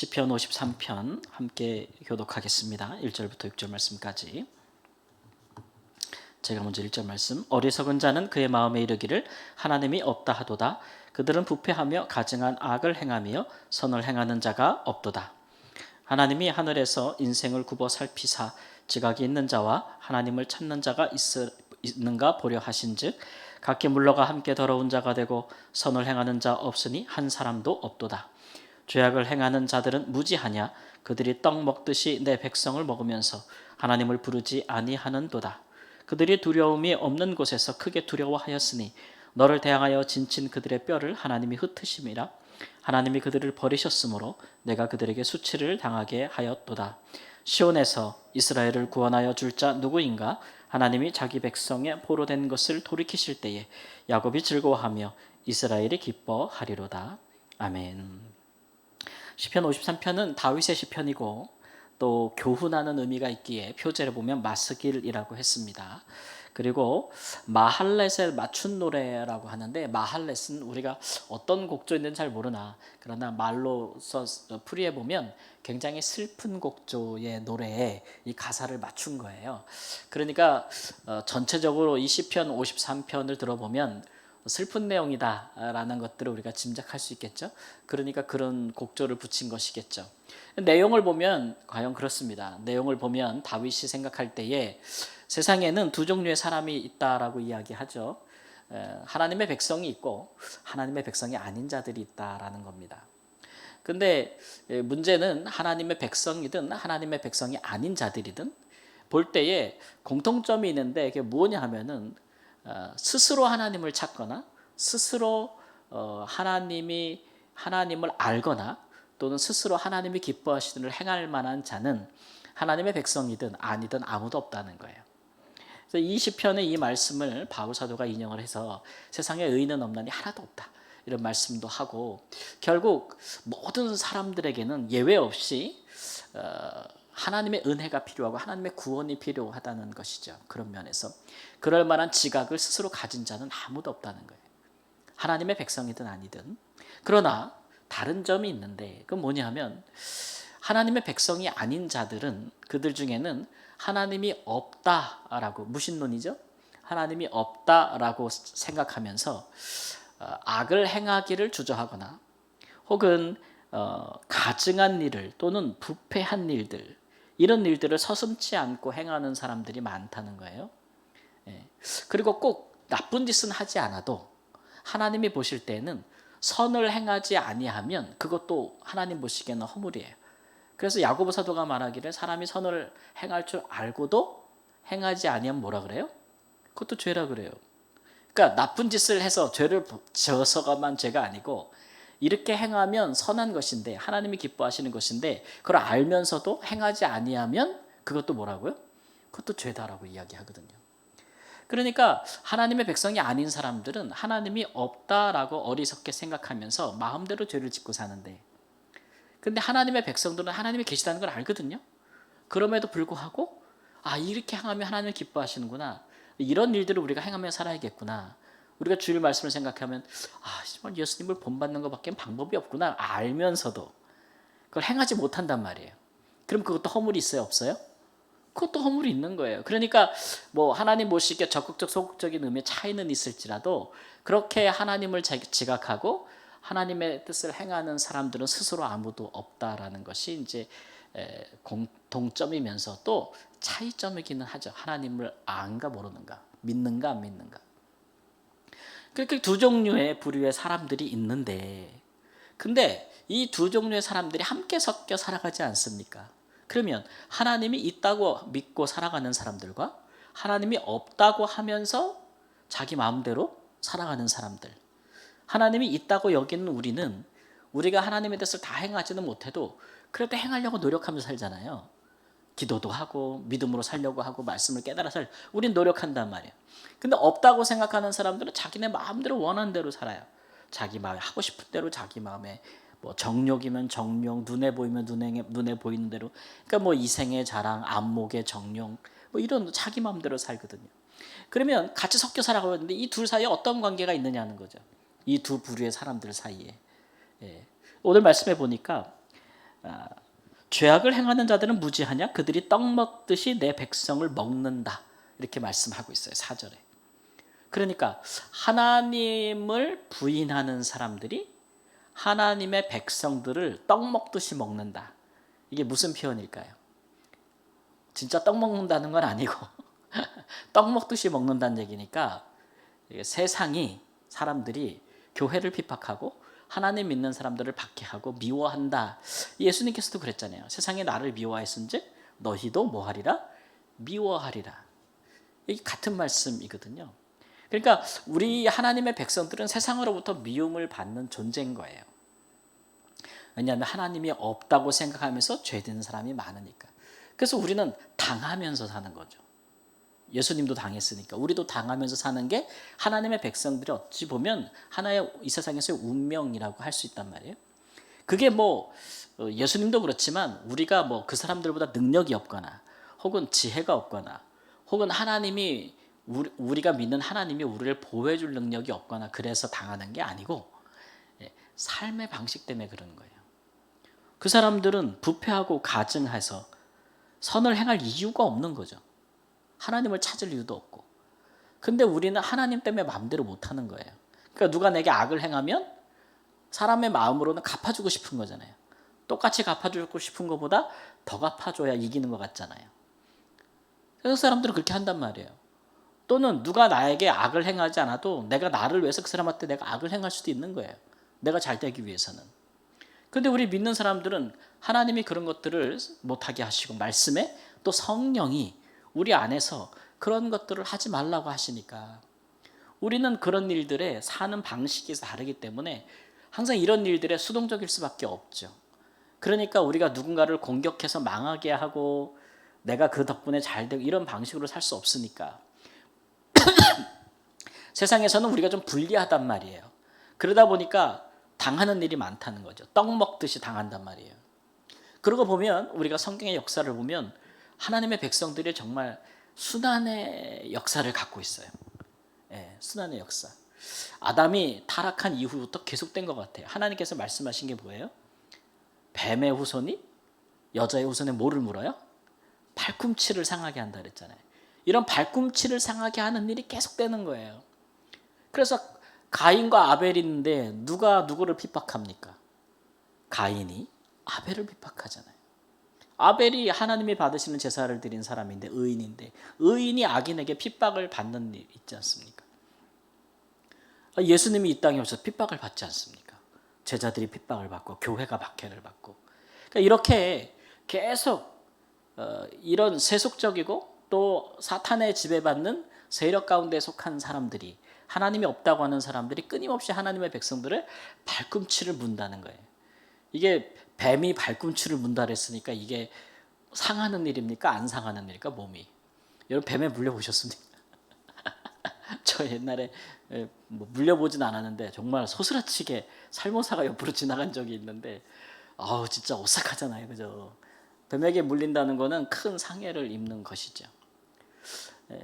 시편 53편 함께 교독하겠습니다. 1절부터 6절 말씀까지. 제가 먼저 1절 말씀. 어리석은 자는 그의 마음에 이르기를 하나님이 없다 하도다. 그들은 부패하며 가증한 악을 행하며 선을 행하는 자가 없도다. 하나님이 하늘에서 인생을 굽어 살피사 지각이 있는 자와 하나님을 찾는 자가 있는가 보려 하신즉 각기 물러가 함께 더러운 자가 되고 선을 행하는 자 없으니 한 사람도 없도다. 죄악을 행하는 자들은 무지하냐? 그들이 떡 먹듯이 내 백성을 먹으면서 하나님을 부르지 아니하는도다. 그들이 두려움이 없는 곳에서 크게 두려워하였으니 너를 대항하여 진친 그들의 뼈를 하나님이 흩으심이라. 하나님이 그들을 버리셨으므로 내가 그들에게 수치를 당하게 하였도다. 시온에서 이스라엘을 구원하여 줄 자 누구인가? 하나님이 자기 백성의 포로된 것을 돌이키실 때에 야곱이 즐거워하며 이스라엘이 기뻐하리로다. 아멘. 시편 53편은 다윗의 시편이고 또 교훈하는 의미가 있기에 표제를 보면 마스길이라고 했습니다. 그리고 마할렛에 맞춘 노래라고 하는데, 마할렛은 우리가 어떤 곡조인지는 잘 모르나 그러나 말로서 풀이해 보면 굉장히 슬픈 곡조의 노래에 이 가사를 맞춘 거예요. 그러니까 전체적으로 이 시편 53편을 들어보면 슬픈 내용이다라는 것들을 우리가 짐작할 수 있겠죠. 그러니까 그런 곡조를 붙인 것이겠죠. 내용을 보면 과연 그렇습니다. 내용을 보면 다윗이 생각할 때에 세상에는 두 종류의 사람이 있다라고 이야기하죠. 하나님의 백성이 있고 하나님의 백성이 아닌 자들이 있다라는 겁니다. 근데 문제는 하나님의 백성이든 하나님의 백성이 아닌 자들이든 볼 때에 공통점이 있는데, 이게 뭐냐 하면은 스스로 하나님을 찾거나 스스로 하나님을 알거나 또는 스스로 하나님이 기뻐하시는 일을 행할 만한 자는 하나님의 백성이든 아니든 아무도 없다는 거예요. 그래서 이 시편의 이 말씀을 바울 사도가 인용을 해서 세상에 의인은 없나니 하나도 없다, 이런 말씀도 하고, 결국 모든 사람들에게는 예외 없이 하나님의 은혜가 필요하고 하나님의 구원이 필요하다는 것이죠. 그런 면에서 그럴 만한 지각을 스스로 가진 자는 아무도 없다는 거예요. 하나님의 백성이든 아니든. 그러나 다른 점이 있는데, 그건 뭐냐면 하나님의 백성이 아닌 자들은, 그들 중에는 하나님이 없다라고, 무신론이죠. 하나님이 없다라고 생각하면서 악을 행하기를 주저하거나 혹은 가증한 일을 또는 부패한 일들, 이런 일들을 서슴지 않고 행하는 사람들이 많다는 거예요. 그리고 꼭 나쁜 짓은 하지 않아도 하나님이 보실 때에는 선을 행하지 아니하면 그것도 하나님 보시기에는 허물이에요. 그래서 야고보 사도가 말하기를 사람이 선을 행할 줄 알고도 행하지 아니하면 뭐라 그래요? 그것도 죄라 그래요. 그러니까 나쁜 짓을 해서 죄를 져서가만 죄가 아니고, 이렇게 행하면 선한 것인데 하나님이 기뻐하시는 것인데 그걸 알면서도 행하지 아니하면 그것도 뭐라고요? 그것도 죄다라고 이야기하거든요. 그러니까 하나님의 백성이 아닌 사람들은 하나님이 없다라고 어리석게 생각하면서 마음대로 죄를 짓고 사는데, 근데 하나님의 백성들은 하나님이 계시다는 걸 알거든요. 그럼에도 불구하고 이렇게 행하면 하나님을 기뻐하시는구나, 이런 일들을 우리가 행하며 살아야겠구나, 우리가 주일 말씀을 생각하면 정말 예수님을 본받는 것밖에 방법이 없구나 알면서도 그걸 행하지 못한단 말이에요. 그럼 그것도 허물이 있어요, 없어요? 그것도 허물이 있는 거예요. 그러니까 뭐 하나님 보시기에 적극적 소극적인 의미의 차이는 있을지라도, 그렇게 하나님을 지각하고 하나님의 뜻을 행하는 사람들은 스스로 아무도 없다라는 것이 이제 공통점이면서 또 차이점이기는 하죠. 하나님을 아는가 모르는가, 믿는가 안 믿는가. 그렇게 두 종류의 부류의 사람들이 있는데, 근데 이 두 종류의 사람들이 함께 섞여 살아가지 않습니까? 그러면 하나님이 있다고 믿고 살아가는 사람들과 하나님이 없다고 하면서 자기 마음대로 살아가는 사람들, 하나님이 있다고 여기는 우리는 우리가 하나님의 뜻을 다 행하지는 못해도 그래도 행하려고 노력하면서 살잖아요. 기도도 하고 믿음으로 살려고 하고 말씀을 깨달아 우린 노력한단 말이에요. 근데 없다고 생각하는 사람들은 자기네 마음대로 원하는 대로 살아요. 자기 마음에 하고 싶은 대로, 자기 마음에 뭐 정욕이면 정욕, 눈에 보이면 눈에 보이는 대로, 그러니까 뭐 이생의 자랑, 안목의 정욕, 뭐 이런 자기 마음대로 살거든요. 그러면 같이 섞여 살아가고 있는데 이 둘 사이에 어떤 관계가 있느냐는 거죠. 이 두 부류의 사람들 사이에. 오늘 말씀해 보니까 죄악을 행하는 자들은 무지하냐? 그들이 떡 먹듯이 내 백성을 먹는다. 이렇게 말씀하고 있어요. 4절에. 그러니까 하나님을 부인하는 사람들이 하나님의 백성들을 떡 먹듯이 먹는다. 이게 무슨 표현일까요? 진짜 떡 먹는다는 건 아니고 떡 먹듯이 먹는다는 얘기니까 세상이 사람들이 교회를 핍박하고 하나님 믿는 사람들을 박해하고 미워한다. 예수님께서도 그랬잖아요. 세상이 나를 미워했은즉 너희도 뭐하리라? 미워하리라. 이게 같은 말씀이거든요. 그러니까 우리 하나님의 백성들은 세상으로부터 미움을 받는 존재인 거예요. 왜냐하면 하나님이 없다고 생각하면서 죄되는 사람이 많으니까. 그래서 우리는 당하면서 사는 거죠. 예수님도 당했으니까 우리도 당하면서 사는 게 하나님의 백성들이 어찌 보면 하나의 이 세상에서의 운명이라고 할 수 있단 말이에요. 그게 뭐 예수님도 그렇지만 우리가 뭐 그 사람들보다 능력이 없거나 혹은 지혜가 없거나 혹은 하나님이 우리가 믿는 하나님이 우리를 보호해 줄 능력이 없거나 그래서 당하는 게 아니고 삶의 방식 때문에 그러는 거예요. 그 사람들은 부패하고 가증해서 선을 행할 이유가 없는 거죠. 하나님을 찾을 이유도 없고. 근데 우리는 하나님 때문에 마음대로 못하는 거예요. 그러니까 누가 내게 악을 행하면 사람의 마음으로는 갚아주고 싶은 거잖아요. 똑같이 갚아주고 싶은 것보다 더 갚아줘야 이기는 것 같잖아요. 그래서 사람들은 그렇게 한단 말이에요. 또는 누가 나에게 악을 행하지 않아도 내가 나를 위해서 그 사람한테 내가 악을 행할 수도 있는 거예요. 내가 잘 되기 위해서는. 근데 우리 믿는 사람들은 하나님이 그런 것들을 못하게 하시고 말씀에 또 성령이 우리 안에서 그런 것들을 하지 말라고 하시니까 우리는 그런 일들에 사는 방식이 다르기 때문에 항상 이런 일들에 수동적일 수밖에 없죠. 그러니까 우리가 누군가를 공격해서 망하게 하고 내가 그 덕분에 잘 되고 이런 방식으로 살 수 없으니까 세상에서는 우리가 좀 불리하단 말이에요. 그러다 보니까 당하는 일이 많다는 거죠. 떡 먹듯이 당한단 말이에요. 그러고 보면 우리가 성경의 역사를 보면 하나님의 백성들이 정말 순환의 역사를 갖고 있어요. 순환의 역사. 아담이 타락한 이후부터 계속된 것 같아요. 하나님께서 말씀하신 게 뭐예요? 뱀의 후손이 여자의 후손에 뭐를 물어요? 발꿈치를 상하게 한다 그랬잖아요. 이런 발꿈치를 상하게 하는 일이 계속되는 거예요. 그래서 가인과 아벨인데 누가 누구를 핍박합니까? 가인이 아벨을 핍박하잖아요. 아벨이 하나님이 받으시는 제사를 드린 사람인데 의인인데 의인이 악인에게 핍박을 받는 일 있지 않습니까? 예수님이 이 땅에 오셔서 핍박을 받지 않습니까? 제자들이 핍박을 받고 교회가 박해를 받고 그러니까 이렇게 계속 이런 세속적이고 또 사탄의 지배받는 세력 가운데 속한 사람들이 하나님이 없다고 하는 사람들이 끊임없이 하나님의 백성들을 발꿈치를 문다는 거예요. 이게 뱀이 발꿈치를 문다 그랬으니까 이게 상하는 일입니까? 안 상하는 일입니까? 몸이. 여러분 뱀에 물려보셨습니까? 저 옛날에 물려보진 않았는데 정말 소스라치게 살모사가 옆으로 지나간 적이 있는데 진짜 오싹하잖아요. 그죠? 뱀에게 물린다는 거는 큰 상해를 입는 것이죠.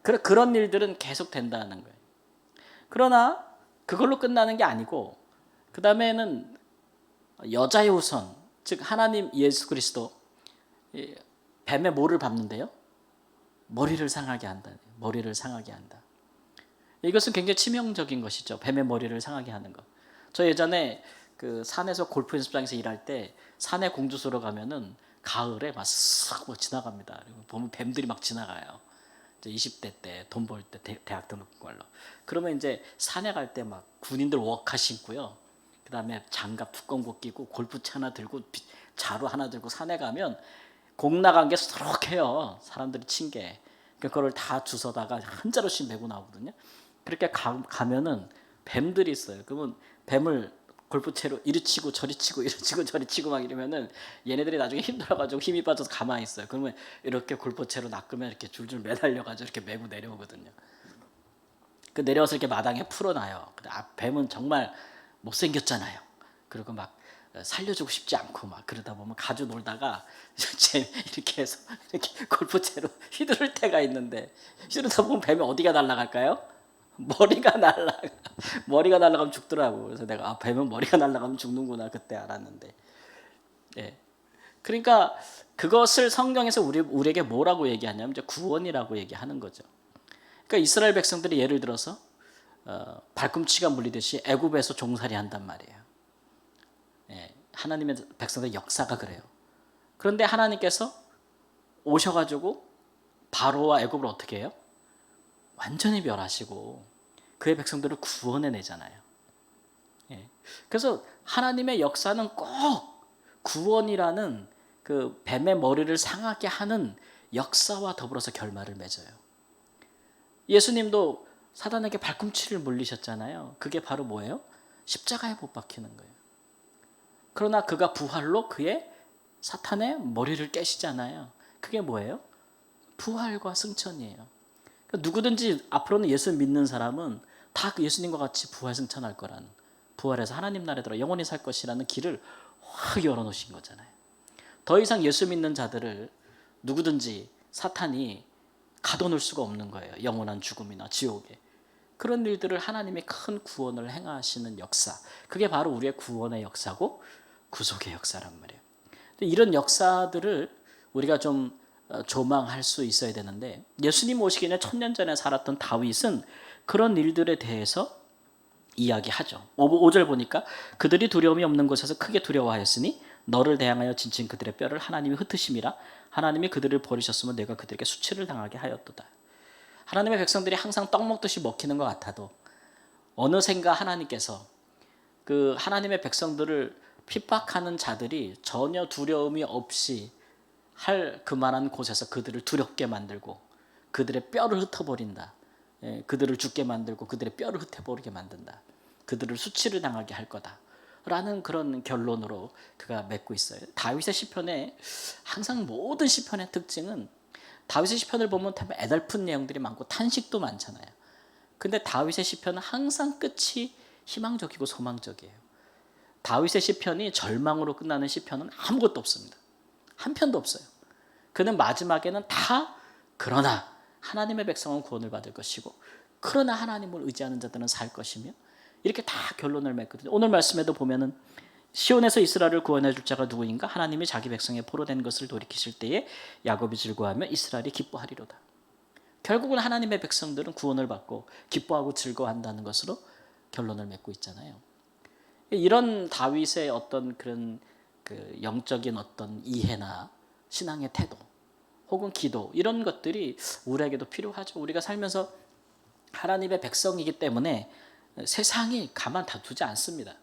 그런 일들은 계속 된다는 거예요. 그러나 그걸로 끝나는 게 아니고 그 다음에는 여자의 후손 즉 하나님 예수 그리스도 뱀의 뭐를 밟는데요? 머리를 상하게 한다. 머리를 상하게 한다. 이것은 굉장히 치명적인 것이죠. 뱀의 머리를 상하게 하는 것. 저 예전에 그 산에서 골프 연습장에서 일할 때 산에 공주소로 가면은 가을에 막 쓱 지나갑니다. 그리고 보면 뱀들이 막 지나가요. 이제 20대 때 돈 벌 때 대학 등록 걸로. 그러면 이제 산에 갈 때 막 군인들 워카 신고요. 그다음에 장갑 두꺼운 거 끼고 골프채 하나 들고 자루 하나 들고 산에 가면 공 나간 게 수록해요. 사람들이 친 게. 그거를 다 주워다가 한 자루씩 메고 나오거든요. 그렇게 가면은 뱀들이 있어요. 그러면 뱀을 골프채로 이리 치고 저리 치고 이리 치고 저리 치고 막 이러면은 얘네들이 나중에 힘들어가지고 힘이 빠져서 가만히 있어요. 그러면 이렇게 골프채로 낚으면 이렇게 줄줄 매달려가지고 이렇게 메고 내려오거든요. 그 내려와서 이렇게 마당에 풀어놔요. 뱀은 정말 못생겼잖아요. 그리고 막 살려주고 싶지 않고 막 그러다 보면 가지고 놀다가 이렇게 해서 이렇게 골프채로 휘두를 때가 있는데 휘두르다 보면 뱀이 어디가 날아갈까요? 머리가 날아가면 죽더라고. 그래서 내가 뱀은 머리가 날아가면 죽는구나 그때 알았는데. 그러니까 그것을 성경에서 우리에게 뭐라고 얘기하냐면 이제 구원이라고 얘기하는 거죠. 그러니까 이스라엘 백성들이 예를 들어서 발꿈치가 물리듯이 애굽에서 종살이 한단 말이에요. 예, 하나님의 백성들 역사가 그래요. 그런데 하나님께서 오셔가지고 바로와 애굽을 어떻게 해요? 완전히 멸하시고 그의 백성들을 구원해내잖아요. 예. 그래서 하나님의 역사는 꼭 구원이라는 그 뱀의 머리를 상하게 하는 역사와 더불어서 결말을 맺어요. 예수님도 사단에게 발꿈치를 물리셨잖아요. 그게 바로 뭐예요? 십자가에 못 박히는 거예요. 그러나 그가 부활로 그의 사탄의 머리를 깨시잖아요. 그게 뭐예요? 부활과 승천이에요. 그러니까 누구든지 앞으로는 예수 믿는 사람은 다 예수님과 같이 부활 승천할 거라는, 부활해서 하나님 나라에 들어 영원히 살 것이라는 길을 확 열어놓으신 거잖아요. 더 이상 예수 믿는 자들을 누구든지 사탄이 가둬놓을 수가 없는 거예요. 영원한 죽음이나 지옥에. 그런 일들을 하나님이 큰 구원을 행하시는 역사, 그게 바로 우리의 구원의 역사고 구속의 역사란 말이에요. 이런 역사들을 우리가 좀 조망할 수 있어야 되는데, 예수님 오시기 전에 1000년 전에 살았던 다윗은 그런 일들에 대해서 이야기하죠. 5절 보니까 그들이 두려움이 없는 곳에서 크게 두려워하였으니 너를 대항하여 진친 그들의 뼈를 하나님이 흩으심이라. 하나님이 그들을 버리셨으면 내가 그들에게 수치를 당하게 하였도다. 하나님의 백성들이 항상 떡 먹듯이 먹히는 것 같아도 어느샌가 하나님께서 그 하나님의 백성들을 핍박하는 자들이 전혀 두려움이 없이 할 그만한 곳에서 그들을 두렵게 만들고 그들의 뼈를 흩어버린다. 그들을 죽게 만들고 그들의 뼈를 흩어버리게 만든다. 그들을 수치를 당하게 할 거다. 라는 그런 결론으로 그가 맺고 있어요. 다윗의 시편에 항상 모든 시편의 특징은, 다윗의 시편을 보면 애달픈 내용들이 많고 탄식도 많잖아요. 근데 다윗의 시편은 항상 끝이 희망적이고 소망적이에요. 다윗의 시편이 절망으로 끝나는 시편은 아무것도 없습니다. 한 편도 없어요. 그는 마지막에는 다 그러나 하나님의 백성은 구원을 받을 것이고 그러나 하나님을 의지하는 자들은 살 것이며 이렇게 다 결론을 맺거든요. 오늘 말씀에도 보면은 시온에서 이스라엘을 구원해 줄 자가 누구인가? 하나님이 자기 백성의 포로된 것을 돌이키실 때에 야곱이 즐거워하며 이스라엘이 기뻐하리로다. 결국은 하나님의 백성들은 구원을 받고 기뻐하고 즐거워한다는 것으로 결론을 맺고 있잖아요. 이런 다윗의 어떤 그런 그 영적인 어떤 이해나 신앙의 태도 혹은 기도, 이런 것들이 우리에게도 필요하죠. 우리가 살면서 하나님의 백성이기 때문에 세상이 가만 두지 않습니다.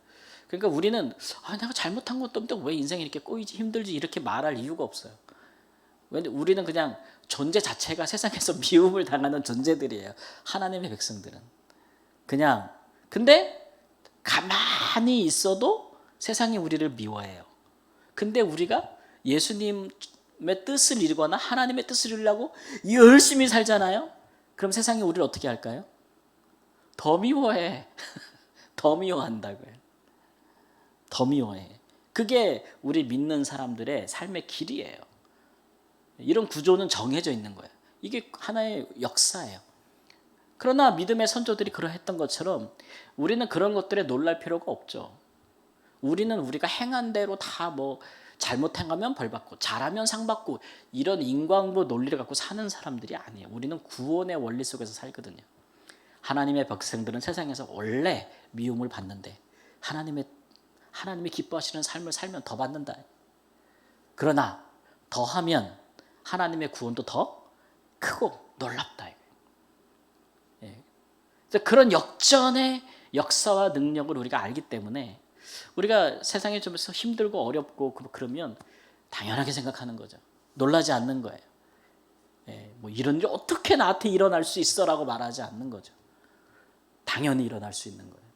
그러니까 우리는 내가 잘못한 것도 없는데 왜 인생이 이렇게 꼬이지 힘들지 이렇게 말할 이유가 없어요. 왜냐면 우리는 그냥 존재 자체가 세상에서 미움을 당하는 존재들이에요. 하나님의 백성들은 그냥, 근데 가만히 있어도 세상이 우리를 미워해요. 근데 우리가 예수님의 뜻을 이루거나 하나님의 뜻을 이루려고 열심히 살잖아요. 그럼 세상이 우리를 어떻게 할까요? 더 미워해. 더 미워한다고요. 더 미워해. 그게 우리 믿는 사람들의 삶의 길이에요. 이런 구조는 정해져 있는 거예요. 이게 하나의 역사예요. 그러나 믿음의 선조들이 그러했던 것처럼 우리는 그런 것들에 놀랄 필요가 없죠. 우리는 우리가 행한 대로 다 뭐 잘못 행하면 벌 받고 잘하면 상 받고 이런 인과응보 논리를 갖고 사는 사람들이 아니에요. 우리는 구원의 원리 속에서 살거든요. 하나님의 백성들은 세상에서 원래 미움을 받는데 하나님이 기뻐하시는 삶을 살면 더 받는다. 그러나 더하면 하나님의 구원도 더 크고 놀랍다. 예. 그런 역전의 역사와 능력을 우리가 알기 때문에 우리가 세상에 좀 힘들고 어렵고 그러면 당연하게 생각하는 거죠. 놀라지 않는 거예요. 예, 뭐 이런 일 어떻게 나한테 일어날 수 있어라고 말하지 않는 거죠. 당연히 일어날 수 있는 거예요.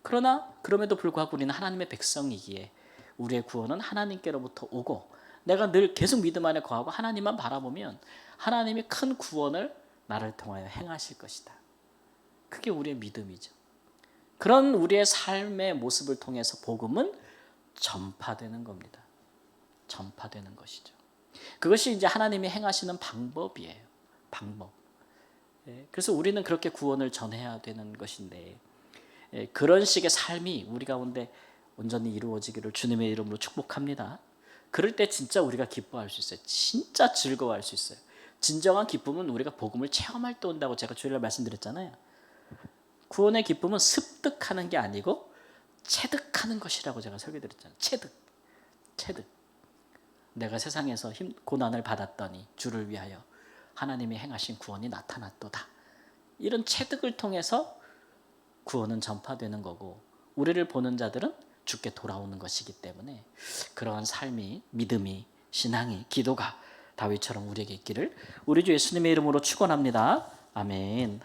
그러나 그럼에도 불구하고 우리는 하나님의 백성이기에 우리의 구원은 하나님께로부터 오고 내가 늘 계속 믿음 안에 거하고 하나님만 바라보면 하나님이 큰 구원을 나를 통하여 행하실 것이다. 그게 우리의 믿음이죠. 그런 우리의 삶의 모습을 통해서 복음은 전파되는 겁니다. 전파되는 것이죠. 그것이 이제 하나님이 행하시는 방법이에요. 방법. 그래서 우리는 그렇게 구원을 전해야 되는 것인데 그런 식의 삶이 우리 가운데 온전히 이루어지기를 주님의 이름으로 축복합니다. 그럴 때 진짜 우리가 기뻐할 수 있어요. 진짜 즐거워할 수 있어요. 진정한 기쁨은 우리가 복음을 체험할 때 온다고 제가 주일날 말씀드렸잖아요. 구원의 기쁨은 습득하는 게 아니고 체득하는 것이라고 제가 설교드렸잖아요. 체득. 내가 세상에서 고난을 받았더니 주를 위하여 하나님이 행하신 구원이 나타났도다. 이런 체득을 통해서 구원은 전파되는 거고 우리를 보는 자들은 주께 돌아오는 것이기 때문에 그러한 삶이, 믿음이, 신앙이, 기도가 다윗처럼 우리에게 있기를 우리 주 예수님의 이름으로 축원합니다. 아멘.